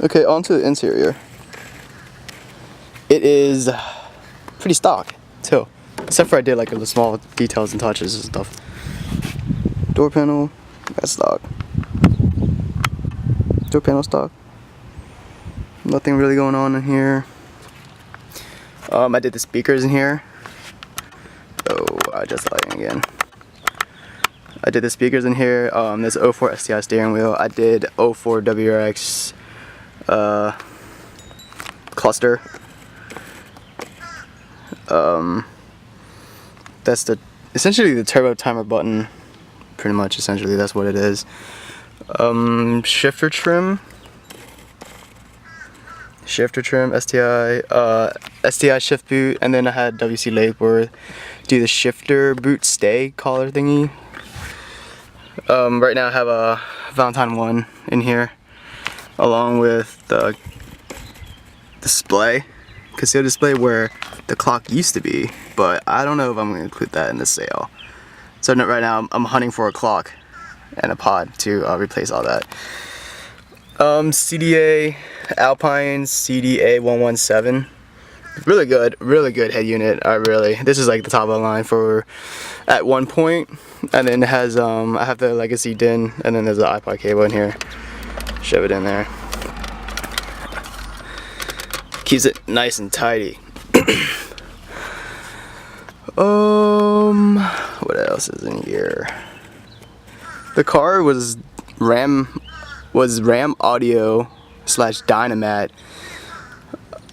Okay, on to the interior. It is pretty stock too, except for I did like the small details and touches and stuff. Door panel, that's stock. Door panel stock. Nothing really going on in here. I did the speakers in here. Oh, I just lighting again. I did the speakers in here. There's 04 STI steering wheel. I did 04 WRX cluster. That's essentially the turbo timer button. Pretty much, essentially, that's what it is. Shifter trim, STI, STI shift boot, and then I had WC Lakeworth do the shifter boot stay collar thingy. Right now I have a Valentine 1 in here, along with the display, concealed display where the clock used to be, but I don't know if I'm going to include that in the sale. So right now I'm hunting for a clock and a pod to replace all that. CDA Alpine CDA 117, really good head unit. This is like the top of the line for at one point, and then it has I have the Legacy DIN, and then there's an iPod cable in here. Shove it in there. Keeps it nice and tidy. What else is in here? The car was Ram Audio / Dynamat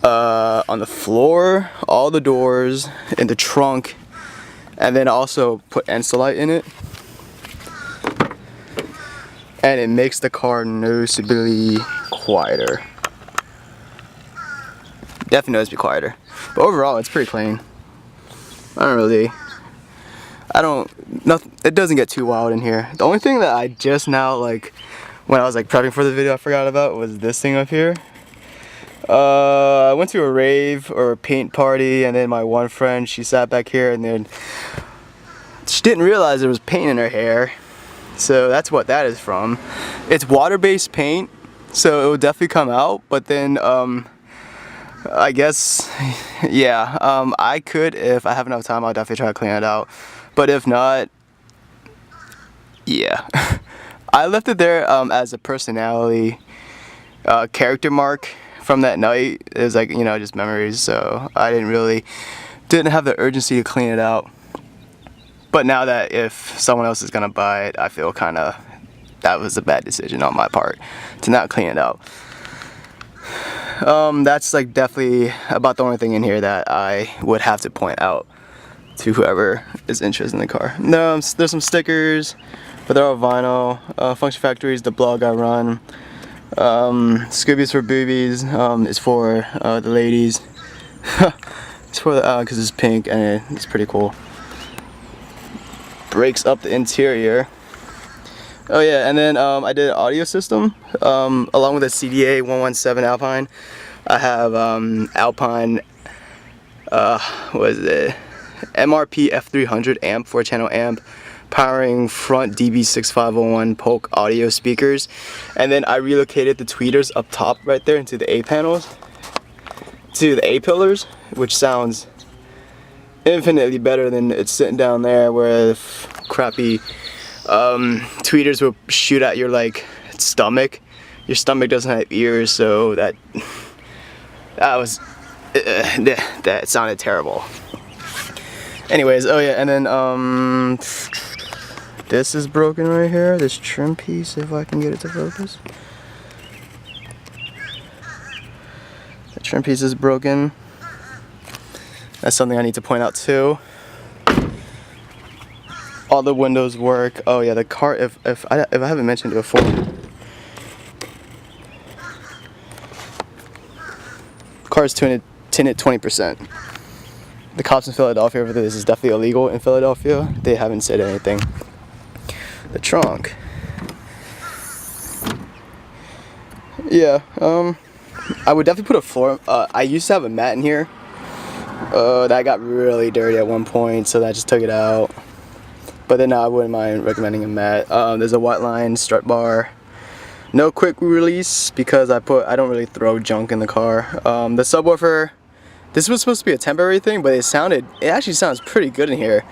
on the floor, all the doors, in the trunk, and then also put Ensolite in it, and it makes the car noticeably quieter. Definitely noticeably quieter, but overall it's pretty clean. It doesn't get too wild in here. The only thing that I just now, like, when I was like prepping for the video, I forgot about was this thing up here. I went to a rave or a paint party, and then my one friend, she sat back here, and then she didn't realize there was paint in her hair. So that's what that is from. It's water-based paint, so it will definitely come out, but then I guess, yeah, I could, if I have enough time, I'll definitely try to clean it out. But if not, yeah. I left it there as a personality character mark from that night. It was like, you know, just memories, so I didn't have the urgency to clean it out. But now that if someone else is gonna buy it, I feel kinda, that was a bad decision on my part to not clean it out. That's like definitely about the only thing in here that I would have to point out to whoever is interested in the car. No, there's some stickers, but they're all vinyl. Function Factory's the blog I run. Scooby's for boobies is for the ladies. It's for the because it's pink and it's pretty cool. Breaks up the interior. Oh yeah, and then I did an audio system along with a CDA 117 Alpine. I have Alpine, what is it? MRP F300 amp, 4-channel amp, powering front DB6501 Polk audio speakers, and then I relocated the tweeters up top right there into the A panels, to the A pillars, which sounds infinitely better than it's sitting down there where crappy tweeters will shoot at your like stomach. Your stomach doesn't have ears, so that sounded terrible. Anyways, oh yeah, and then this is broken right here, this trim piece, if I can get it to focus. The trim piece is broken. That's something I need to point out too. All the windows work. Oh yeah, the car, if I haven't mentioned it before, car's tinted 20%. The cops in Philadelphia over there, this is definitely illegal in Philadelphia. They haven't said anything. The trunk. Yeah, I would definitely put a floor. I used to have a mat in here. That got really dirty at one point, so I just took it out. But then I wouldn't mind recommending a mat. There's a white line strut bar. No quick release because I don't really throw junk in the car. The subwoofer, this was supposed to be a temporary thing, but it actually sounds pretty good in here.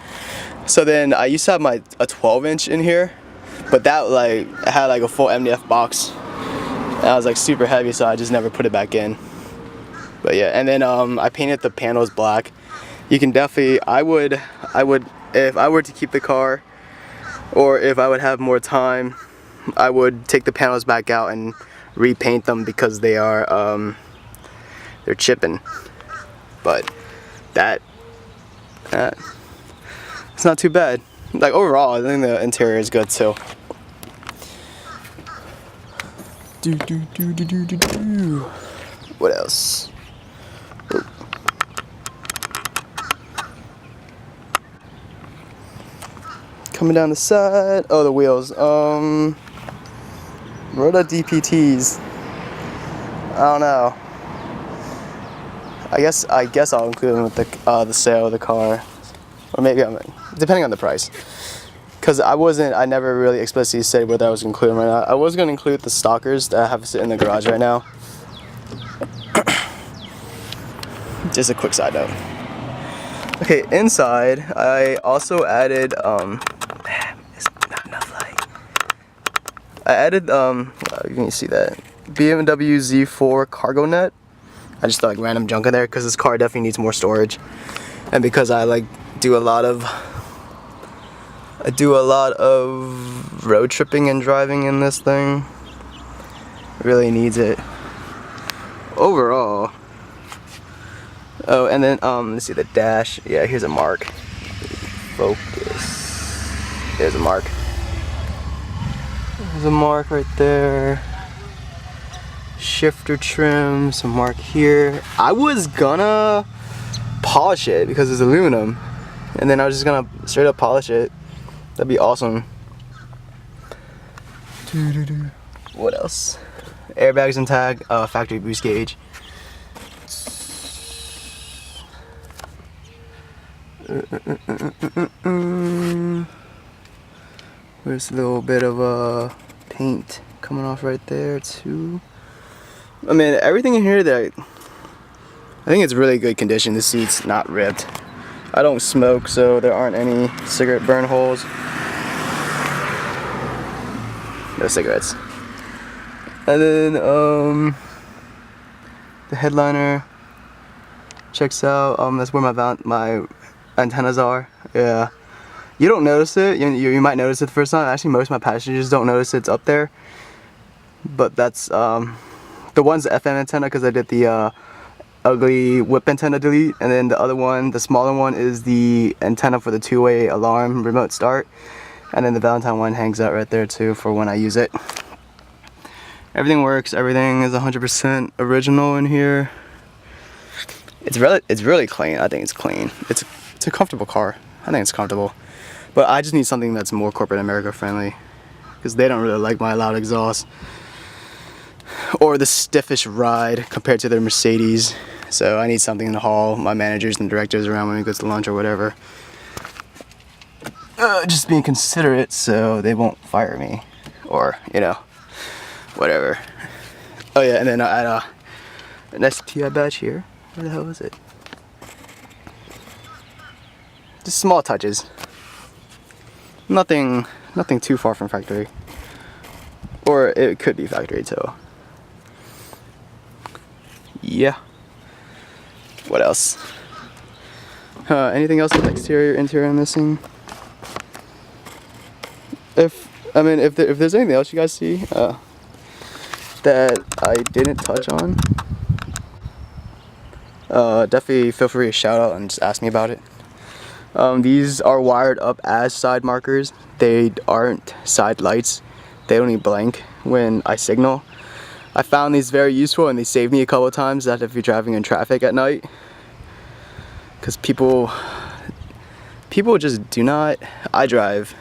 So then I used to have a 12-inch in here, but that had like a full MDF box. And I was like super heavy, so I just never put it back in. But yeah, and then I painted the panels black. You can definitely, I would if I were to keep the car, or if I would have more time, I would take the panels back out and repaint them because they are they're chipping. But it's not too bad. Like overall, I think the interior is good too. What else? Oh. Coming down the side. Oh, the wheels. Rhoda DPTs. I don't know. I guess I'll include them with the sale of the car, or maybe depending on the price. Because I never really explicitly said whether I was including them or not. I was gonna include the stalkers that I have sitting in the garage right now. Just a quick side note. Okay, inside I also added it's not enough light. I added you can see that BMW Z4 cargo net. I just thought like random junk in there because this car definitely needs more storage, and because I do a lot of road tripping and driving in this thing. It really needs it overall. Oh, and then let's see the dash. Yeah, here's a mark. Focus. There's a mark. There's a mark right there. Shifter trim, some mark here. I was gonna polish it because it's aluminum, and then I was just gonna straight up polish it. That'd be awesome. What else? Airbags intact, factory boost gauge. There's a little bit of paint coming off right there too. I mean, everything in here I think it's really good condition. The seat's not ripped. I don't smoke, so there aren't any cigarette burn holes. No cigarettes. And then the headliner checks out. That's where my antennas are. Yeah, you don't notice it. You might notice it the first time. Actually, most of my passengers don't notice it's up there. But that's the one's the FM antenna because I did the ugly whip antenna delete, and then the other one, the smaller one, is the antenna for the two-way alarm remote start, and then the Valentine one hangs out right there too for when I use it. Everything works. Everything is 100% original in here. It's really clean. I think it's clean. It's a comfortable car. I think it's comfortable, but I just need something that's more corporate America friendly because they don't really like my loud exhaust or the stiffish ride compared to their Mercedes. So I need something to haul my managers and directors around when we go to lunch or whatever. Just being considerate so they won't fire me, or whatever. Oh yeah, and then I had an STI badge here. Where the hell is it? Just small touches. Nothing too far from factory. Or it could be factory too. Yeah. What else? Anything else with exterior, interior I'm missing? If there's anything else you guys see that I didn't touch on, definitely feel free to shout out and just ask me about it. These are wired up as side markers. They aren't side lights. They only blank when I signal. I found these very useful, and they saved me a couple of times that if you're driving in traffic at night, because people just do not. I drive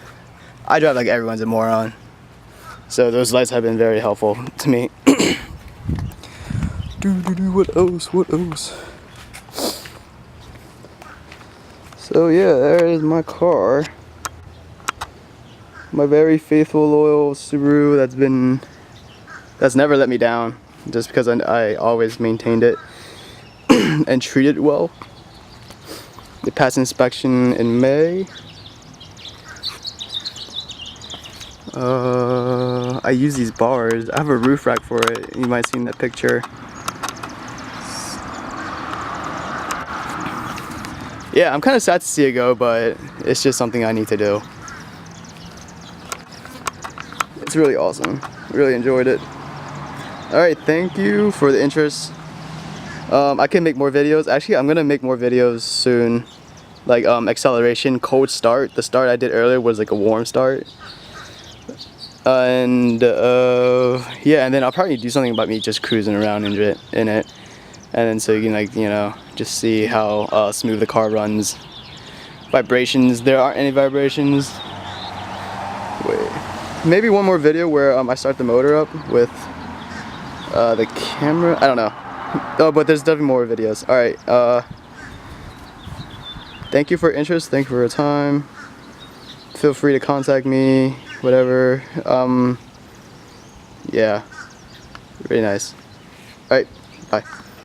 like everyone's a moron, so those lights have been very helpful to me. What else? So yeah, there is my car. My very faithful, loyal Subaru that's been that's never let me down, just because I always maintained it and treated it well. It passed inspection in May. I use these bars. I have a roof rack for it. You might have seen that picture. Yeah, I'm kind of sad to see it go, but it's just something I need to do. It's really awesome. Really enjoyed it. Alright, thank you for the interest. I can make more videos. Actually, I'm gonna make more videos soon. Like acceleration, cold start. The start I did earlier was like a warm start. And yeah, and then I'll probably do something about me just cruising around in it. And then so you can, like, you know, just see how smooth the car runs. Vibrations, there aren't any vibrations. Wait, maybe one more video where I start the motor up with the camera. I don't know. Oh, but there's definitely more videos. Alright, thank you for your interest, thank you for your time. Feel free to contact me, whatever. Yeah, really nice. Alright, bye.